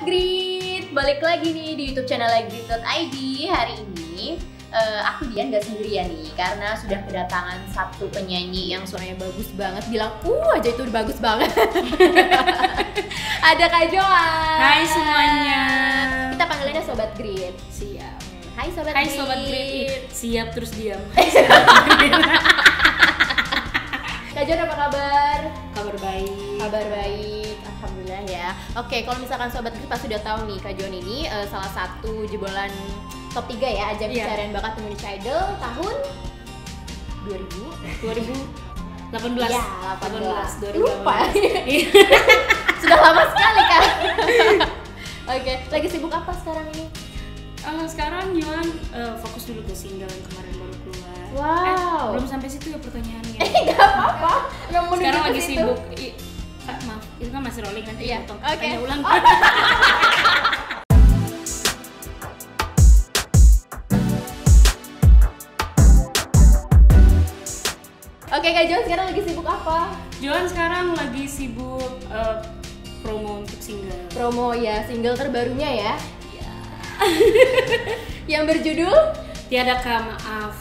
Grit, balik lagi nih di YouTube channel Grit.id. Hari ini aku Dian gak sendirian nih, karena sudah kedatangan satu penyanyi yang suaranya bagus banget. Bilang aja itu udah bagus banget. Ada Kak Joan. Hai semuanya. Kita panggilannya Sobat Grit. Siap. Hai Sobat Hai Grit. Sobat Grit. Siap terus diam. Kak Joan apa kabar? Kabar baik. Kabar baik, alhamdulillah ya. Oke, kalau misalkan Sobat Grit pasti udah tahu nih, Kak Joan ini salah satu jebolan top 3 ya ajang pencarian bakat Indonesia Idol tahun 2018. Ya, 2018. Lupa. Sudah lama sekali kan. Oke, lagi sibuk apa sekarang ini? Sekarang Joan fokus dulu ke single yang kemarin baru keluar. Wow. Belum sampai situ ya pertanyaannya. Gak apa-apa. Sekarang lagi sibuk. Maaf, itu kan masih rolling nanti Iya. potong. Oke. Tanya ulang. Oke, Kak Joan sekarang lagi sibuk apa? Joan sekarang lagi sibuk promo untuk single. Promo ya, single terbarunya ya. Ya. Yang berjudul Tiadakah Maaf.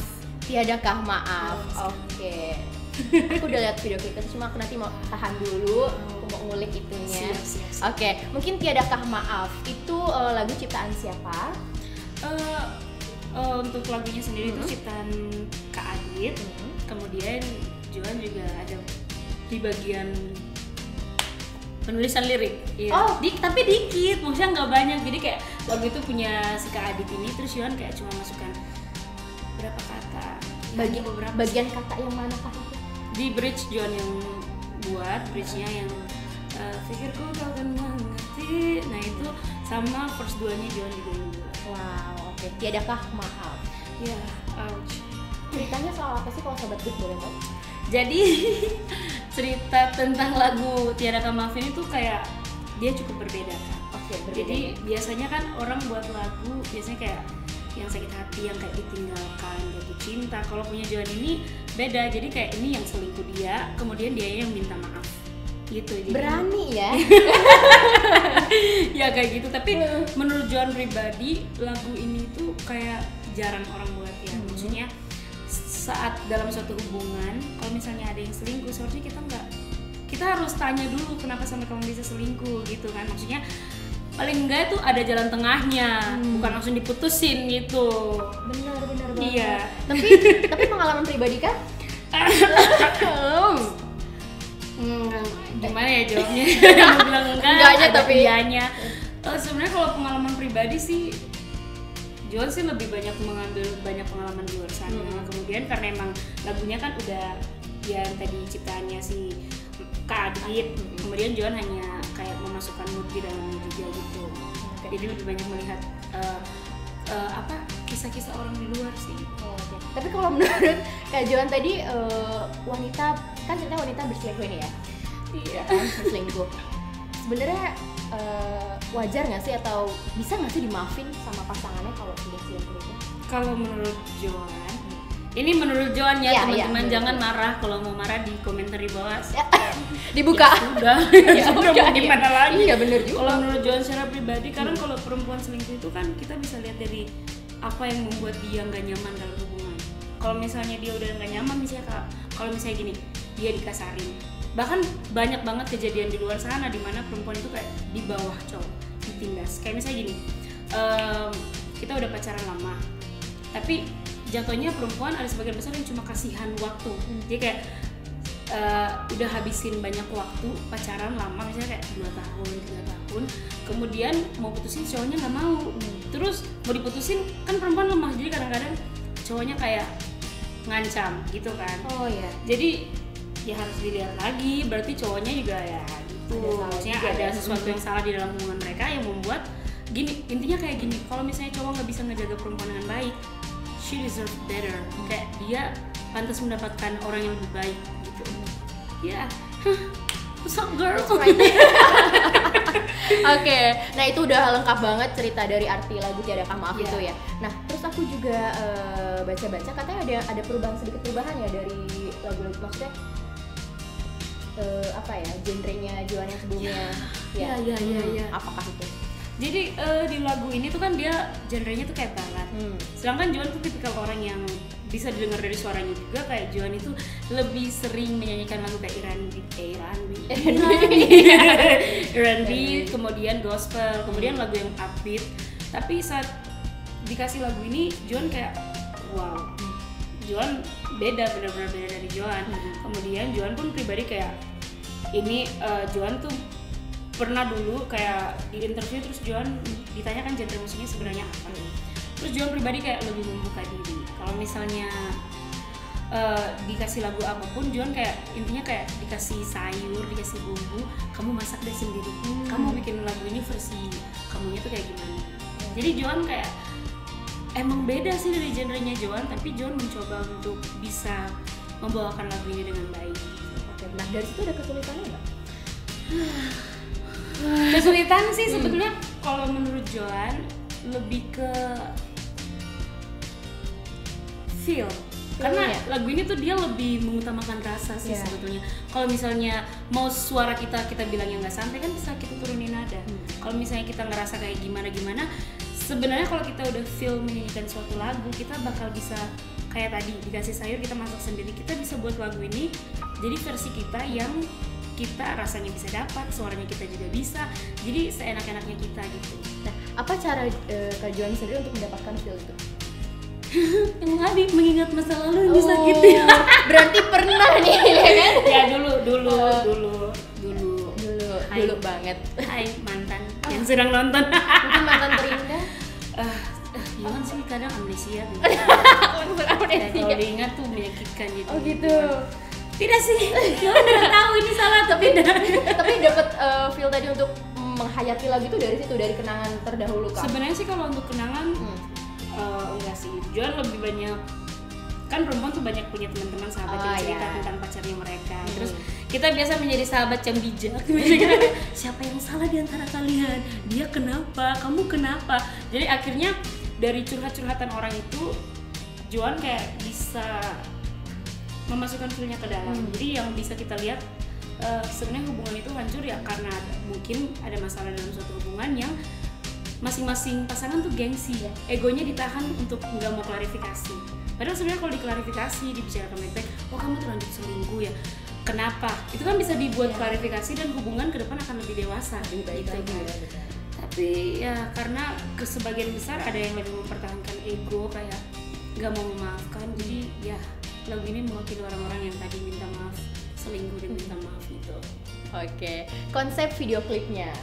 Tiadakah Maaf. Oke. Aku udah lihat video klipnya, cuma aku nanti mau tahan dulu, aku mau ngulik itunya. Siap. Oke, mungkin Tiadakah Maaf itu lagu ciptaan siapa? Untuk lagunya sendiri itu ciptaan Kak Adit. Kemudian Joan juga ada di bagian penulisan lirik. Iya. Oh. Tapi dikit, maksudnya nggak banyak. Jadi kayak lagu itu punya si Kak Adit ini, terus Joan kayak cuma masukkan berapa kata. Bagian kata yang mana kah itu? Di bridge Joan yang buat bridge-nya yang pikirku kau akan mengerti. Nah itu sama verse 2-nya Joan juga yang buat. Wow, oke. Tiadakah Maaf. Ya, ouch. Ceritanya soal apa sih kalau Sobat Grit boleh tahu? Jadi cerita tentang lagu Tiadakah Maaf ini tuh kayak dia cukup berbeda kan. Oke, berbeda. Jadi biasanya kan orang buat lagu biasanya kayak yang sakit hati, yang kayak ditinggalkan, jatuh cinta. Kalau punya Joan ini beda. Jadi kayak ini yang selingkuh dia, kemudian dia yang minta maaf. Gitu. Jadi Berani ya. ya kayak gitu. Tapi menurut Joan pribadi lagu ini tuh kayak jarang orang buat ya. Maksudnya saat dalam suatu hubungan, kalau misalnya ada yang selingkuh, seharusnya kita harus tanya dulu kenapa sampai kamu bisa selingkuh gitu kan. Maksudnya paling enggak tuh ada jalan tengahnya, bukan langsung diputusin gitu. Benar banget. Iya. Tapi pengalaman pribadi kan? Gimana ya jawabnya? Mau bilang Enggaknya ada tapi iyanya. Sebenarnya kalau pengalaman pribadi sih Joan sih lebih banyak mengambil banyak pengalaman di luar sana. Kemudian karena emang lagunya kan udah yang tadi ciptaannya si Kak Adit. Kemudian Joan hanya kayak memasukkan mood di dalamnya juga gitu. Jadi lebih banyak melihat kisah-kisah orang di luar sih. Tapi kalau menurut Kak Joan tadi wanita kan ceritanya wanita berselingkuh ini ya? Iya. Berselingkuh. Sebenarnya wajar nggak sih atau bisa nggak sih dimaafin sama pasangannya kalau sudah selingkuh itu? Kalau menurut Joan, ini menurut Joan ya teman-teman, jangan marah. Kalau mau marah di komentar di bawah. Dibuka. Ya sudah mau gimana lagi? Iya benar juga. Kalau menurut Joan secara pribadi, karena kalau perempuan selingkuh itu kan kita bisa lihat dari apa yang membuat dia nggak nyaman dalam hubungan. Kalau misalnya dia udah nggak nyaman, misalnya kalau misalnya gini, dia dikasarin. Bahkan banyak banget kejadian di luar sana di mana perempuan itu kayak di bawah cowok, ditindas. Kayak misalnya gini, kita udah pacaran lama, tapi jatuhnya perempuan ada sebagian besar yang cuma kasihan waktu. Dia kayak udah habisin banyak waktu pacaran lama, misalnya kayak 2 tahun, 3 tahun, kemudian mau putusin cowoknya nggak mau. Terus mau diputusin kan perempuan lemah, jadi kadang-kadang cowoknya kayak ngancam gitu kan. Oh iya. Jadi ya harus dilihat lagi, berarti cowoknya juga ya gitu. Maksudnya ada sesuatu yang salah di dalam hubungan mereka yang membuat gini, intinya kayak gini, kalau misalnya cowok nggak bisa ngejaga perempuan dengan baik, she deserve better. Kayak dia pantas mendapatkan orang yang lebih baik gitu. Ya, what's up girl? Oke, nah itu udah lengkap banget cerita dari arti lagu Tiadakah Maaf itu ya. Nah, terus aku juga baca-baca katanya ada sedikit perubahan ya dari lagu-lagu, maksudnya apa ya, genrenya Joan yang sebelumnya. Iya. Apakah itu? Jadi di lagu ini tuh kan dia genrenya tuh kayak ballad. Sedangkan Joan tuh tipikal orang yang bisa didengar dari suaranya juga, kayak Joan itu lebih sering menyanyikan lagu kayak R&B, kemudian gospel, kemudian lagu yang upbeat. Tapi saat dikasih lagu ini, Joan kayak wow, Joan beda, benar-benar beda dari Joan. Kemudian Joan pun pribadi kayak ini, Joan tuh pernah dulu kayak di interview, terus Joan ditanyakan genre musiknya sebenarnya apa. Terus Joan pribadi kayak lebih membuka diri. Kalau misalnya dikasih lagu apapun, Joan kayak intinya kayak dikasih sayur, dikasih bumbu, kamu masak deh sendiri. Kamu bikin lagu ini versi kamunya tuh kayak gimana. Jadi Joan kayak emang beda sih dari genrenya Joan, tapi Joan mencoba untuk bisa membawakan lagu ini dengan baik. Oke, nah dari situ ada kesulitannya nggak? Kesulitan sih sebetulnya kalau menurut Joan lebih ke feel. Karena lagu ini tuh dia lebih mengutamakan rasa sih sebetulnya. Kalau misalnya mau suara kita bilangnya nggak santai kan bisa kita turunin nada. Kalau misalnya kita ngerasa kayak gimana, sebenarnya kalau kita udah feel menyanyikan suatu lagu, kita bakal bisa kayak tadi dikasih sayur kita masak sendiri. Kita bisa buat lagu ini jadi versi kita yang kita rasanya bisa dapat, suaranya kita juga bisa. Jadi seenak-enaknya kita gitu. Nah, apa cara Kak Joan sendiri untuk mendapatkan feel itu? Yang tadi mengingat masa lalu yang disakiti. Berarti pernah nih ya kan? Ya dulu banget. Hai mantan yang sedang nonton. Mungkin mantan terindah. Joan sih kadang amnesia gitu. Amnesia. Kalau diingat tuh menyakitkan gitu. Oh gitu. Tidak sih, Joan udah tahu ini salah tapi dapat feel tadi untuk menghayati lagu itu dari situ, dari kenangan terdahulu Kak. Sebenarnya sih kalau untuk kenangan enggak sih. Joan lebih banyak, kan perempuan tuh banyak punya teman-teman sahabat yang cerita tentang pacarnya mereka. Terus kita biasa menjadi sahabat yang bijak. Siapa yang salah di antara kalian? Dia kenapa? Kamu kenapa? Jadi akhirnya dari curhat-curhatan orang itu, Joan kayak bisa memasukkan feel-nya ke dalam. Jadi yang bisa kita lihat sebenarnya hubungan itu hancur ya karena mungkin ada masalah dalam suatu hubungan yang masing-masing pasangan tuh gengsi, egonya ditahan untuk nggak mau klarifikasi. Padahal sebenarnya kalau diklarifikasi, dibicarakan baik-baik, oh kamu terlanjur selingkuh ya, kenapa? Itu kan bisa dibuat klarifikasi dan hubungan ke depan akan lebih dewasa gitu kan. Tapi ya karena sebagian besar ada yang lebih mempertahankan ego, kayak nggak mau memaafkan. Jadi ya lagu ini mewakili orang-orang yang tadi minta maaf, selingkuh dan minta maaf gitu. Oke, konsep video klipnya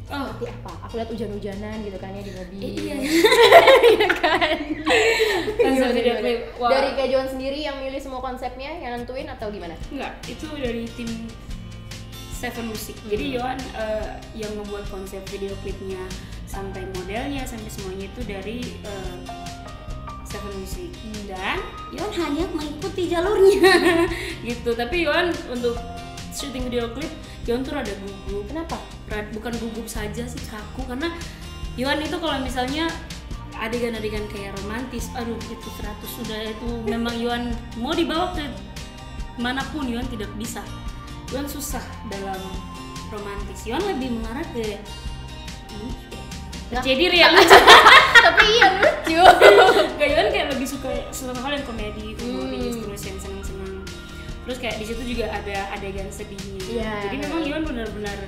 seperti apa? Aku lihat hujan-hujanan gitu kan ya di mobil. Iya kan. Konsep video klip. Wow. Dari Kak Joan sendiri yang milih semua konsepnya, yang nentuin atau gimana? Enggak, itu dari tim Seven Music. Jadi Joan yang membuat konsep video klipnya sampai modelnya sampai semuanya itu dari Seven Music. Dan Joan hanya mengikuti jalurnya gitu. Tapi Joan untuk syuting video klip Joan tuh rada gugup. Kenapa? Bukan gugup saja sih, kaku. Karena Joan itu kalau misalnya adegan-adegan kayak romantis, aduh itu 100 sudah, itu memang Joan mau dibawa ke manapun Joan tidak bisa. Joan susah dalam romantis. Joan lebih mengarah ke jadi ya lucu. Tapi iya lucu. Joan kayak lebih suka seluruh hal yang komedi, humoris, terus yang senang-senang. Terus kayak di situ juga ada adegan sedihnya. Jadi memang Joan benar-benar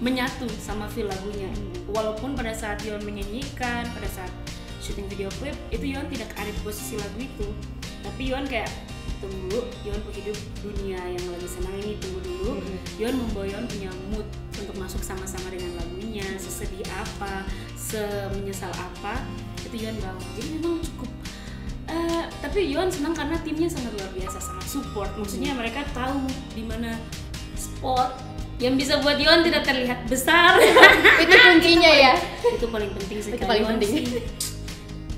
menyatu sama feel lagunya. Walaupun pada saat Joan menyanyikan, pada saat syuting video klip itu Joan tidak ada di posisi lagu itu. Tapi Joan kayak tunggu, Joan hidup dunia yang lagi senang ini, tunggu dulu. Joan membawa Joan punya mood untuk masuk sama-sama dengan lagunya, sesedih apa, semenyesal apa, itu Joan bawa. Jadi memang cukup. Tapi Joan senang karena timnya sangat luar biasa, sangat support. Maksudnya mereka tahu di mana spot yang bisa buat Joan tidak terlihat besar. Itu kuncinya ya. Itu paling penting sih. Itu paling penting. Sih,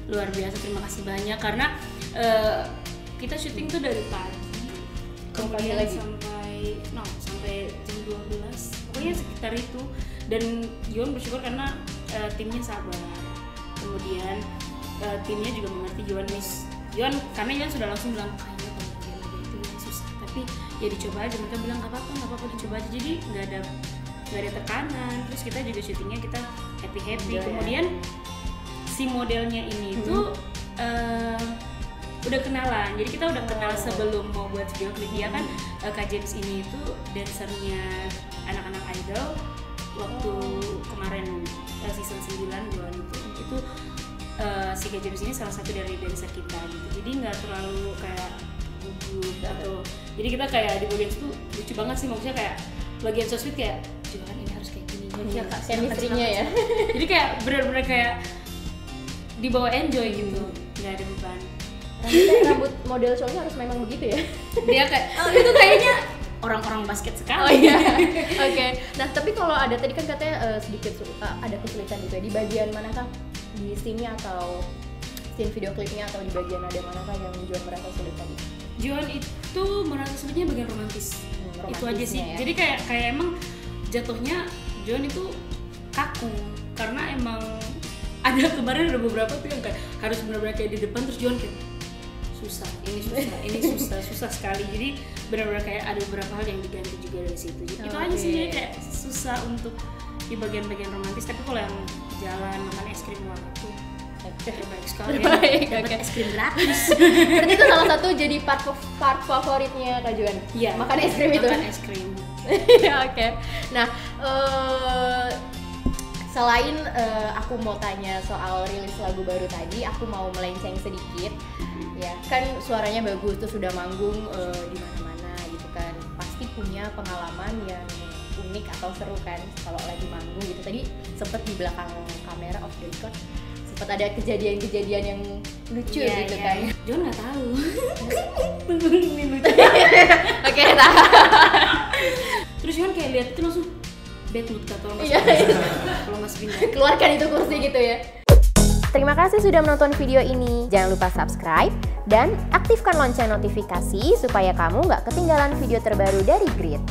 luar biasa, terima kasih banyak karena kita syuting tuh dari pagi kemudian sampai jam 12, pokoknya sekitar itu. Dan Joan bersyukur karena timnya sabar, kemudian timnya juga mengerti Joan karena Joan sudah langsung bilang kayaknya kalau lagi itu susah, tapi ya dicoba aja. Mereka bilang nggak apa-apa dicoba aja. Jadi nggak ada nggak ada tekanan, terus kita juga syutingnya kita happy. Enjoy, kemudian si modelnya ini tuh udah kenalan, jadi kita udah kenal sebelum mau buat video klip. Dia kan Kak James ini tuh dancernya anak-anak idol waktu kemarin season 9 bulan itu si Kak James ini salah satu dari dancer kita gitu. Jadi nggak terlalu kayak gugup atau, jadi kita kayak di bagian itu lucu banget sih, maksudnya kayak bagian so sweet kayak juga kan ini harus kayak gini ya Kak, chemistry-nya ya. Jadi kayak bener-bener kayak dibawa enjoy gitu, nggak ada beban. Rambut model cowoknya harus memang begitu ya? Dia kayak itu kayaknya orang-orang basket sekali. Oh iya. Oke. Nah tapi kalau ada tadi kan katanya sedikit ada kesulitan gitu ya, di bagian manakah? Di scene-nya atau scene video klipnya, atau di bagian ada manakah yang Juan merasa sulit tadi? Juan itu merasa sulitnya bagian romantis. Itu aja sih. Ya? Jadi kayak emang jatuhnya Juan itu kaku karena emang ada kemarin ada beberapa tuh yang kayak harus benar-benar kayak di depan, terus Juan kayak ini susah sekali. Jadi benar-benar kayak ada beberapa hal yang diganti juga dari situ. Jadi itu aja sih, jadi kayak susah untuk di bagian-bagian romantis. Tapi kalau yang jalan makan es krim itu terbaik sekali. Dapat es krim gratis. Berarti itu salah satu jadi part favoritnya Kak Juan. Iya. Makan es krim itu. Makan es krim. Oke. Nah, selain aku mau tanya soal rilis lagu baru tadi, aku mau melenceng sedikit. Ya, kan suaranya bagus tuh, sudah manggung di mana-mana gitu kan. Pasti punya pengalaman yang unik atau seru kan kalau lagi manggung gitu. Tadi sempet di belakang kamera off the record sempet ada kejadian-kejadian yang lucu gitu kan. John nggak tahu. Ini lucu. Oke, tahu. Terus John kayak lihat itu langsung bad mood kata Mas. Kalau Mas pindah. Keluarkan itu kursi gitu ya. Terima kasih sudah menonton video ini. Jangan lupa subscribe dan aktifkan lonceng notifikasi supaya kamu nggak ketinggalan video terbaru dari Grit.